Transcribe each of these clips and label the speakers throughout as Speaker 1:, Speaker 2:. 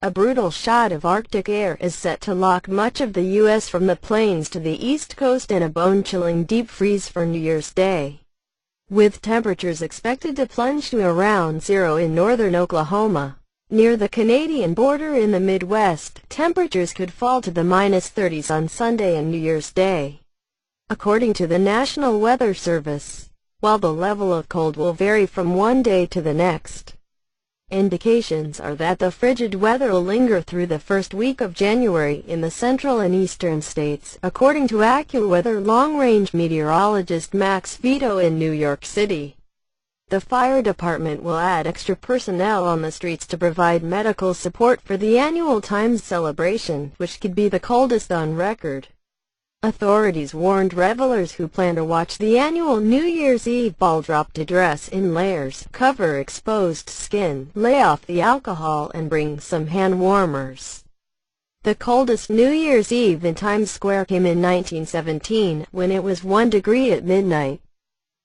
Speaker 1: A brutal shot of Arctic air is set to lock much of the U.S. from the plains to the east coast in a bone-chilling deep freeze for New Year's Day, with temperatures expected to plunge to around zero in northern Oklahoma. Near the Canadian border in the Midwest, temperatures could fall to the -30s on Sunday and New Year's Day, according to the National Weather Service, while the level of cold will vary from one day to the next. Indications are that the frigid weather will linger through the first week of January in the central and eastern states, according to AccuWeather long-range meteorologist Vido in New York City. The fire department will add extra personnel on the streets to provide medical support for the annual Times celebration, which could be the coldest on record. Authorities warned revelers who plan to watch the annual New Year's Eve ball drop to dress in layers, cover exposed skin, lay off the alcohol, and bring some hand warmers. The coldest New Year's Eve in Times Square came in 1917, when it was 1 degree at midnight.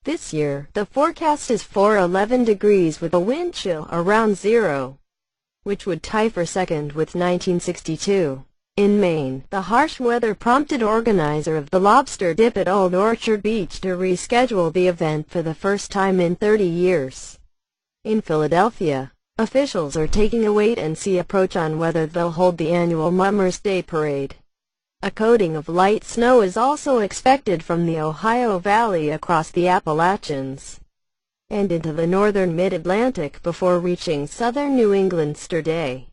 Speaker 1: This year, the forecast is for 11 degrees with a wind chill around zero, which would tie for second with 1962. In Maine, the harsh weather prompted organizer of the lobster dip at Old Orchard Beach to reschedule the event for the first time in 30 years. In Philadelphia, officials are taking a wait-and-see approach on whether they'll hold the annual Mummers Day Parade. A coating of light snow is also expected from the Ohio Valley across the Appalachians and into the northern mid-Atlantic before reaching southern New England Saturday.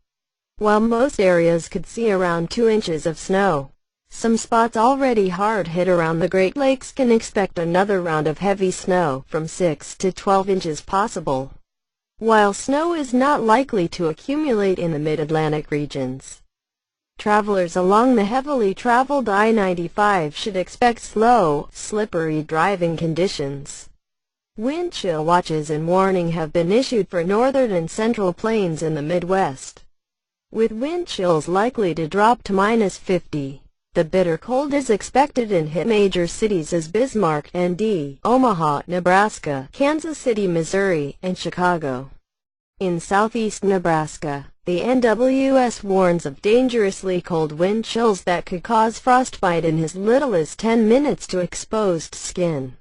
Speaker 1: While most areas could see around 2 inches of snow, some spots already hard hit around the Great Lakes can expect another round of heavy snow from 6 to 12 inches possible, while snow is not likely to accumulate in the mid-Atlantic regions. Travelers along the heavily traveled I-95 should expect slow, slippery driving conditions. Wind chill watches and warning have been issued for northern and central plains in the Midwest, with wind chills likely to drop to -50. The bitter cold is expected in hit major cities as Bismarck, ND, Omaha, Nebraska, Kansas City, Missouri, and Chicago. In southeast Nebraska, the NWS warns of dangerously cold wind chills that could cause frostbite in as little as 10 minutes to exposed skin.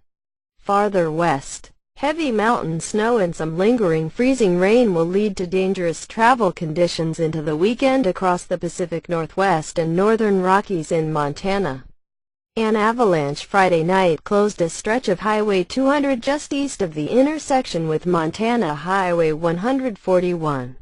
Speaker 1: Farther west, heavy mountain snow and some lingering freezing rain will lead to dangerous travel conditions into the weekend across the Pacific Northwest and northern Rockies in Montana. An avalanche Friday night closed a stretch of Highway 200 just east of the intersection with Montana Highway 141.